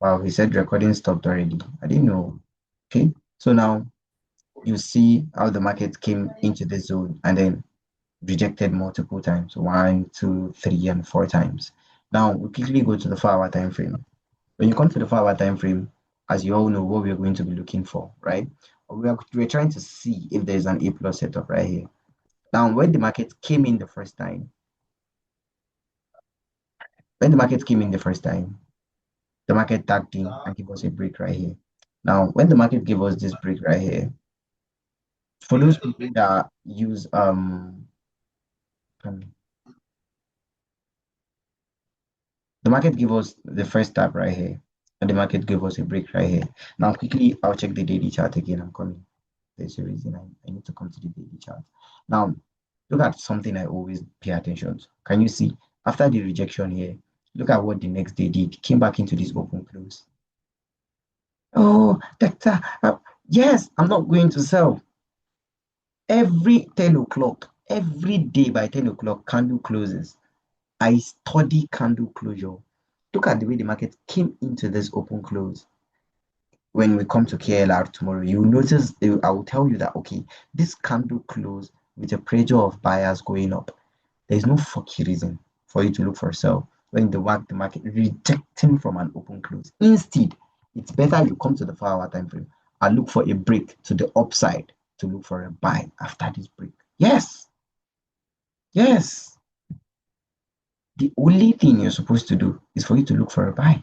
Wow, he said recording stopped already. I didn't know. Okay, so now you see how the market came into the zone and then rejected multiple times, one, two, three, and four times. Now we quickly go to the 4 hour time frame. When you come to the 4 hour time frame, as you all know, what we're going to be looking for, right? We're trying to see if there's an A plus setup right here. Now, when the market came in the first time, when the market came in the first time, the market tagged in and gave us a break right here. Now, when the market gave us this break right here, for those people that use um, the market gave us the first tap right here, and the market gave us a break right here. Now, quickly, I'll check the daily chart again. I'm coming. There's a reason I need to come to the daily chart. Now, look at something I always pay attention to. Can you see? After the rejection here, look at what the next day did. Came back into this open close. Oh, doctor, yes, I'm not going to sell. Every 10 o'clock, every day by 10 o'clock, candle closes. I study candle closure. Look at the way the market came into this open close. When we come to KLR tomorrow, you will notice, I will tell you that, okay, this candle close with a pressure of buyers going up. There is no fucking reason for you to look for a sell when the market rejecting from an open close. Instead, it's better you come to the 4 hour time frame and look for a break to the upside to look for a buy after this break. Yes, yes. The only thing you're supposed to do is for you to look for a buy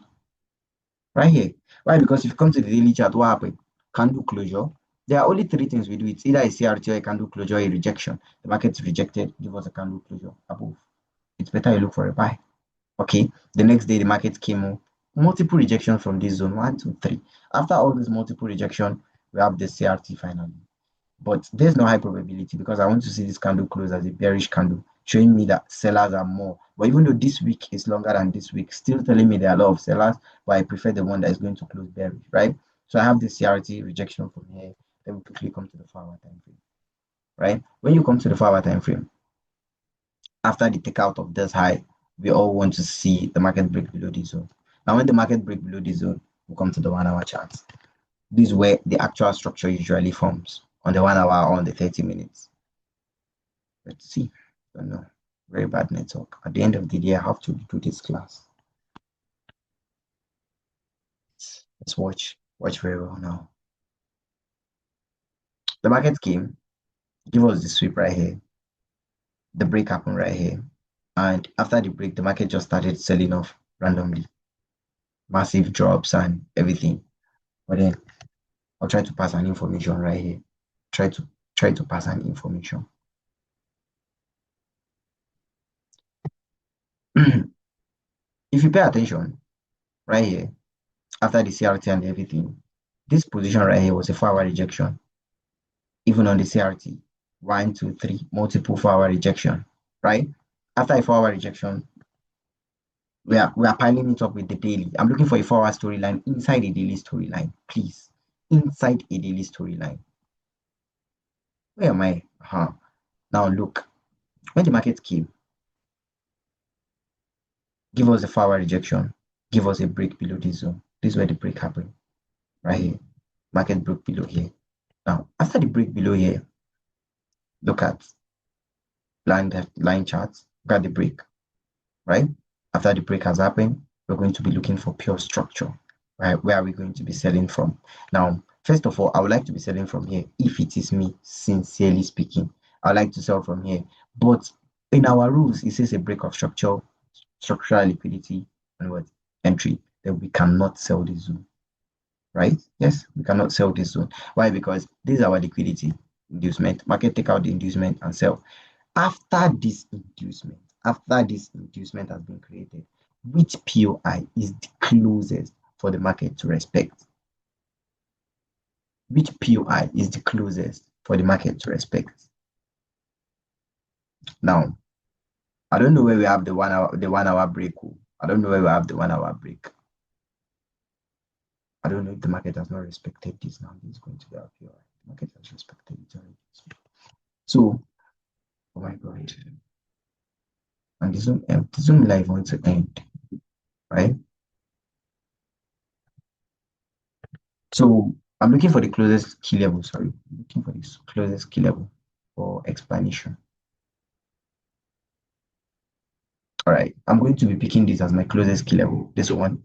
right here. Why? Because if you come to the daily chart, what happened? Candle closure. There are only three things we do. It's either a CRT or a candle closure, or a rejection. The market's rejected, give us a candle closure above. It's better you look for a buy. Okay. The next day, the market came up. Multiple rejection from this zone, one, two, three. After all this multiple rejection, we have the CRT finally. But there's no high probability because I want to see this candle close as a bearish candle, showing me that sellers are more. But even though this week is longer than this week, still telling me there are a lot of sellers, but I prefer the one that is going to close bearish, right? So I have this CRT rejection from here. Then we quickly come to the 4 hour time frame, right? When you come to the 4 hour time frame, after the takeout of this high, we all want to see the market break below this zone. Now, when the market break below this zone, we come to the 1 hour chart. This is where the actual structure usually forms on the 1 hour or on the 30 minutes. Let's see. Don't know. Very bad network. At the end of the day, I have to do this class. Let's watch. Watch very well now. The market came, give us the sweep right here. The break happened right here. And after the break, the market just started selling off randomly. Massive drops and everything. But then I'll try to pass an information right here. Try to pass an information. If you pay attention right here, after the CRT and everything, this position right here was a 4 hour rejection. Even on the CRT, one, two, three, multiple 4 hour rejection, right? After a 4 hour rejection, we are piling it up with the daily. I'm looking for a 4 hour storyline inside a daily storyline, please. Inside a daily storyline. Where am I? Now look, when the market came, give us a 4 hour rejection, give us a break below this zone. This is where the break happened, right here. Market broke below here. Now, after the break below here, look at line charts, got the break, right? After the break has happened, we're going to be looking for pure structure, right? Where are we going to be selling from? Now, first of all, I would like to be selling from here. If it is me, sincerely speaking, I would like to sell from here. But in our rules, it says a break of structure, structural liquidity, and what? Entry. Then we cannot sell this zone, right? Yes, we cannot sell this zone. Why? Because this is our liquidity inducement. Market take out the inducement and sell. After this inducement has been created, which POI is the closest for the market to respect? Which POI is the closest for the market to respect? Now, I don't know where we have the 1 hour break. I don't know where we have the 1 hour break. I don't know if the market has not respected this now. This is going to be our POI. The market has respected it already. So, oh my god. And the Zoom live wants to end, right? So I'm looking for the closest key level. Sorry, I'm looking for this closest key level for explanation. All right, I'm going to be picking this as my closest key level. This one.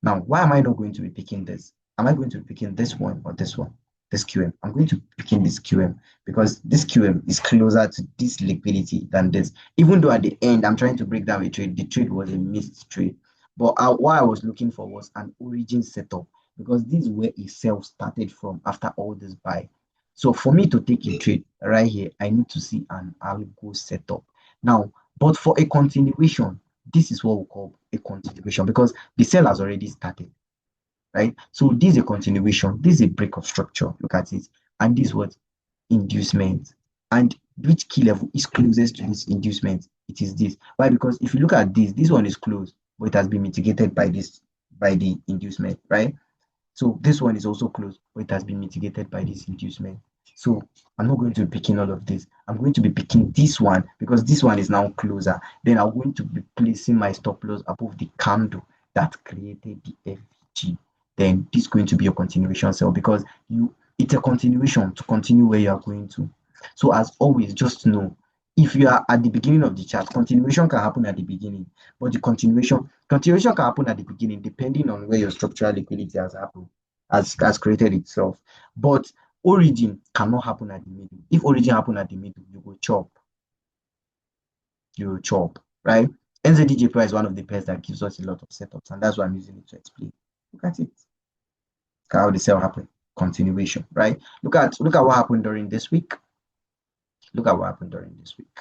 Now, why am I not going to be picking this? Am I going to be picking this one or this one? This QM. I'm going to be picking this QM because this QM is closer to this liquidity than this. Even though at the end, I'm trying to break down a trade, the trade was a missed trade. But what I was looking for was an origin setup because this is where a sell started from after all this buy. So for me to take a trade right here, I need to see an algo setup. Now, but for a continuation, this is what we call a continuation because the sale has already started, right? So this is a continuation. This is a break of structure. Look at it. And this was inducement. And which key level is closest to this inducement? It is this. Why? Because if you look at this one is closed, but it has been mitigated by this, by the inducement, right? So this one is also closed, but it has been mitigated by this inducement. So I'm not going to be picking all of this. I'm going to be picking this one because this one is now closer. Then I'm going to be placing my stop loss above the candle that created the FVG. Then this is going to be a continuation sell because it's a continuation to continue where you are going to. So as always, just know if you are at the beginning of the chart, continuation can happen at the beginning, but the continuation can happen at the beginning depending on where your structural liquidity has happened, has created itself. But origin cannot happen at the middle. If origin happen at the middle, you will chop. You will chop, right? NZDJPY is one of the pairs that gives us a lot of setups, and that's why I'm using it to explain. Look at it. Look at how the sell happened. Continuation, right? Look at what happened during this week. Look at what happened during this week.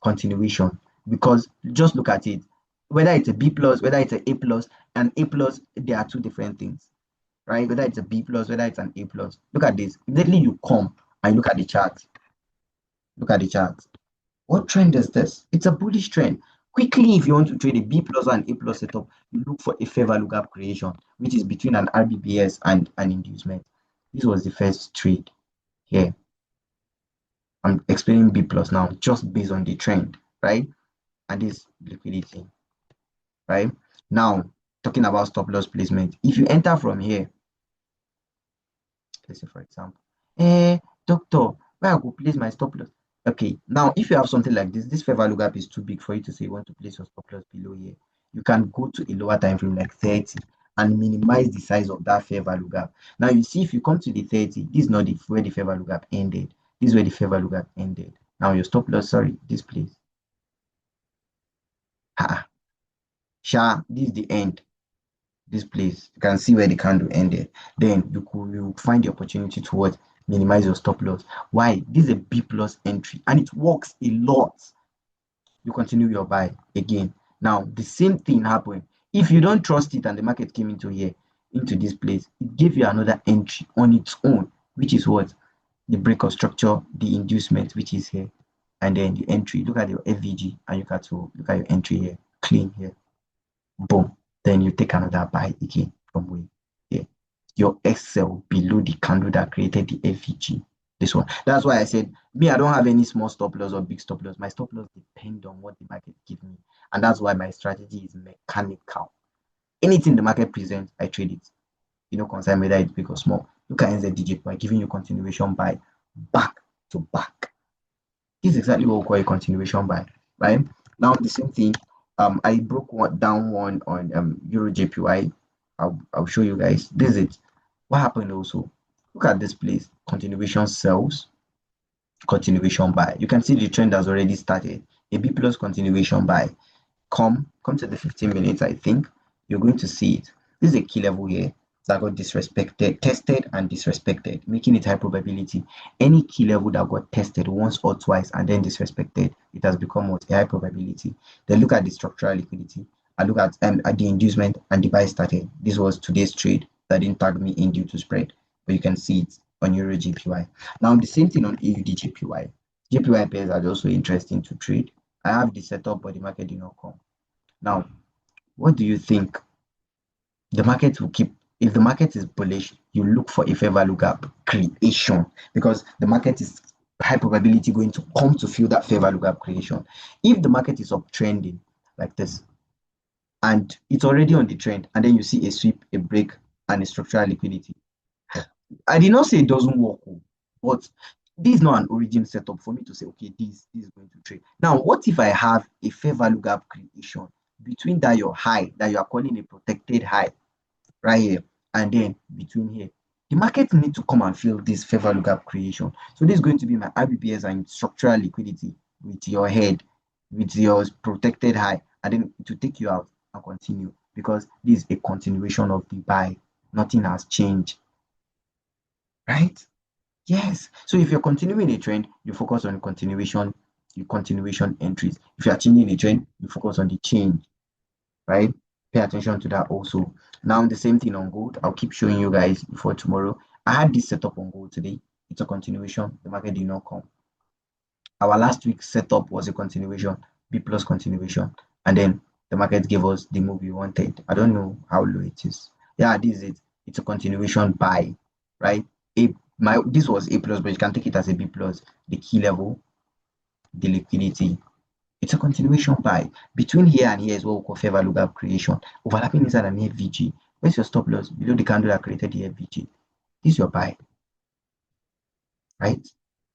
Continuation, because just look at it, whether it's a B plus, whether it's an A plus, and A plus, they are two different things, right? Whether it's a B plus, whether it's an A plus. Look at this. Immediately you come and look at the chart. Look at the chart. What trend is this? It's a bullish trend. Quickly, if you want to trade a B plus or an A plus setup, you look for a fair value gap creation, which is between an RBBS and an inducement. This was the first trade here. I'm explaining B plus now, just based on the trend, right? And this liquidity, right? Now, talking about stop loss placement, if you enter from here, let's say for example, doctor, where I go place my stop loss? Okay, now if you have something like this fair value gap is too big for you to say you want to place your stop loss below here. You can go to a lower time frame like 30 and minimize the size of that fair value gap. Now you see, if you come to the 30, this is not where the fair value gap ended. This is where the fair value gap ended. Now your stop loss, sorry, this place. This is the end. This place, you can see where the candle ended. Then you find the opportunity to what? Minimize your stop loss. Why? This is a B plus entry and it works a lot. You continue your buy again. Now the same thing happened. If you don't trust it and the market came into here, into this place, it gave you another entry on its own, which is what? The break of structure, the inducement, which is here, and then the entry. Look at your FVG and you got to look at your entry here, clean here. Boom. Then you take another buy again from where? Here. Your XL below the candle that created the FVG. This one. That's why I said, me, I don't have any small stop loss or big stop loss. My stop loss depend on what the market give me. And that's why my strategy is mechanical. Anything the market presents, I trade it. You know, concern whether it's big or small. Look at NZDJ by giving you continuation buy back to back. This is exactly what we call a continuation buy, right? Now the same thing. I broke down one on Euro JPY. I'll show you guys. This is it. What happened also? Look at this place. Continuation sells, continuation buy. You can see the trend has already started. A B plus continuation buy. Come to the 15 minutes. I think you're going to see it. This is a key level here that got disrespected, tested and disrespected, making it high probability. Any key level that got tested once or twice and then disrespected, it has become what? A high probability. Then look at the structural liquidity. I look at the inducement and the buy started. This was today's trade that didn't tag me in due to spread, but you can see it on Euro JPY. Now the same thing on AUD JPY. JPY pairs are also interesting to trade. I have the setup, but the market did not come. Now, what do you think? The market will keep, if the market is bullish, you look for a fair value gap creation because the market is high probability going to come to fill that fair value gap creation. If the market is uptrending like this and it's already on the trend and then you see a sweep, a break, and a structural liquidity. I did not say it doesn't work, but this is not an origin setup for me to say, okay, this is going to trade. Now, what if I have a fair value gap creation between that your high that you are calling a protected high right here, and then between here? The market need to come and fill this fair value gap creation. So this is going to be my IBPS and structural liquidity with your head, with your protected high, and then to take you out and continue because this is a continuation of the buy. Nothing has changed, right? Yes. So if you're continuing a trend, you focus on continuation, your continuation entries. If you are changing the trend, you focus on the change, right? Pay attention to that also. Now the same thing on gold. I'll keep showing you guys before tomorrow. I had this setup on gold today. It's a continuation. The market did not come. Our last week's setup was a continuation, B plus continuation, and then the market gave us the move we wanted. I don't know how low it is. Yeah, this is it. It's a continuation buy, right? This was A plus, but you can take it as a B plus. The key level, the liquidity. It's a continuation buy. Between here and here is what we call fair value gap creation. Overlapping inside an FVG. Where's your stop loss? Below the candle that created the FVG. This is your buy, right?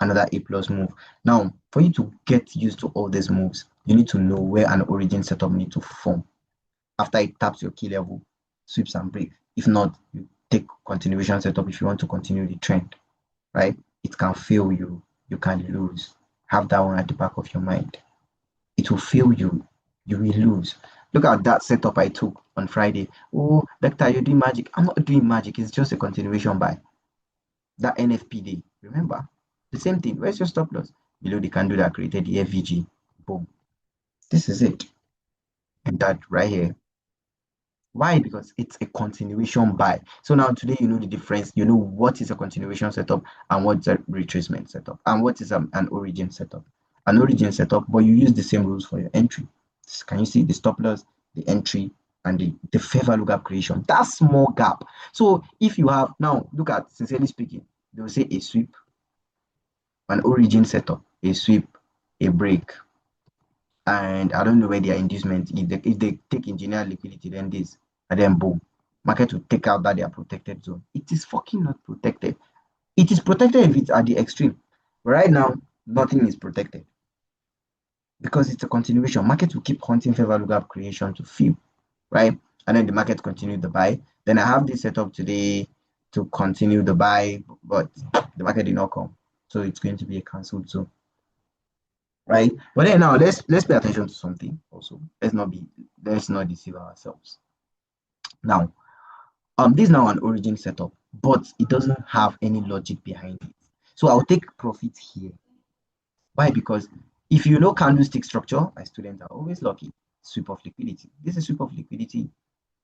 Another A plus move. Now, for you to get used to all these moves, you need to know where an origin setup needs to form. After it taps your key level, sweeps and break. If not, you take continuation setup if you want to continue the trend, right? It can fail you. You can lose. Have that one at the back of your mind. It will fail you. You will lose. Look at that setup I took on Friday. Oh, doctor, you're doing magic. I'm not doing magic. It's just a continuation buy. That NFP day. Remember? The same thing. Where's your stop loss? Below the candle that created the FVG. Boom. This is it. And that right here. Why? Because it's a continuation buy. So now today you know the difference. You know what is a continuation setup and what's a retracement setup and what is an origin setup. An origin setup, but you use the same rules for your entry. Can you see the stop loss, the entry, and the fair value gap creation? That small gap. So if you have now, look at sincerely speaking, they will say a sweep, an origin setup, a sweep, a break, and I don't know where their inducement is. If they take engineer liquidity, then this, and then boom, market will take out that they are protected zone. It is fucking not protected. It is protected if it's at the extreme. But right now, nothing is protected because it's a continuation. Market will keep hunting fair value gap creation to fill, right? And then the market continue the buy. Then I have this setup today to continue the buy, but the market did not come, so it's going to be a cancelled zone, right? But then now let's pay attention to something also. Let's not deceive ourselves. Now, this is now an origin setup, but it doesn't have any logic behind it. So I'll take profit here. Why? Because if you know candlestick structure, my students are always lucky. Sweep of liquidity. This is sweep of liquidity.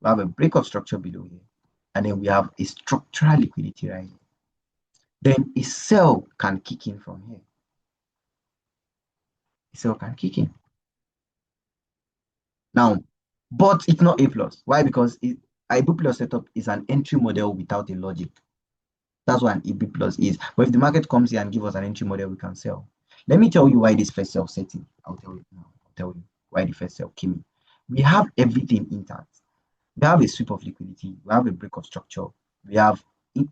We have a break of structure below here, and then we have a structural liquidity right here. Then a sell can kick in from here. A sell can kick in. Now, but it's not A plus. Why? Because a B plus setup is an entry model without a logic. That's what an EB plus is. But if the market comes here and give us an entry model, we can sell. Let me tell you why this first sell setting. I'll tell you now. I'll tell you why the first sell came in. We have everything intact. We have a sweep of liquidity. We have a break of structure. We have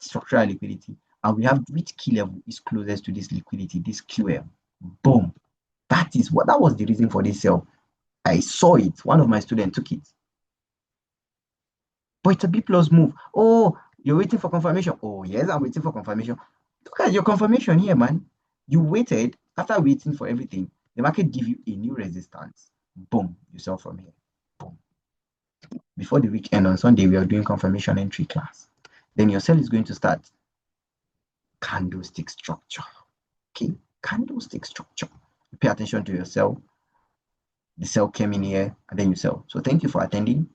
structural liquidity. And we have which key level is closest to this liquidity, this QL. Boom. That was the reason for this sell. I saw it. One of my students took it. But it's a B plus move. Oh, you're waiting for confirmation. Oh, yes, I'm waiting for confirmation. Look at your confirmation here, man. You waited. After waiting for everything, the market give you a new resistance. Boom, you sell from here. Boom. Before the weekend on Sunday, we are doing confirmation entry class. Then your sell is going to start. Candlestick structure. Okay, candlestick structure. You pay attention to your sell. The sell came in here, and then you sell. So thank you for attending.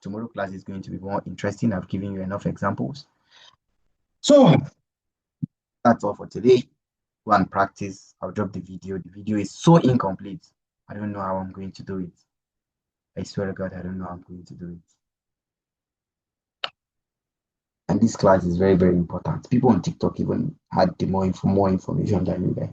Tomorrow class is going to be more interesting. I've given you enough examples. So that's all for today. Go and practice. I'll drop the video. The video is so incomplete. I don't know how I'm going to do it. I swear to God, I don't know how I'm going to do it. And this class is very, very important. People on TikTok even had more information than you guys.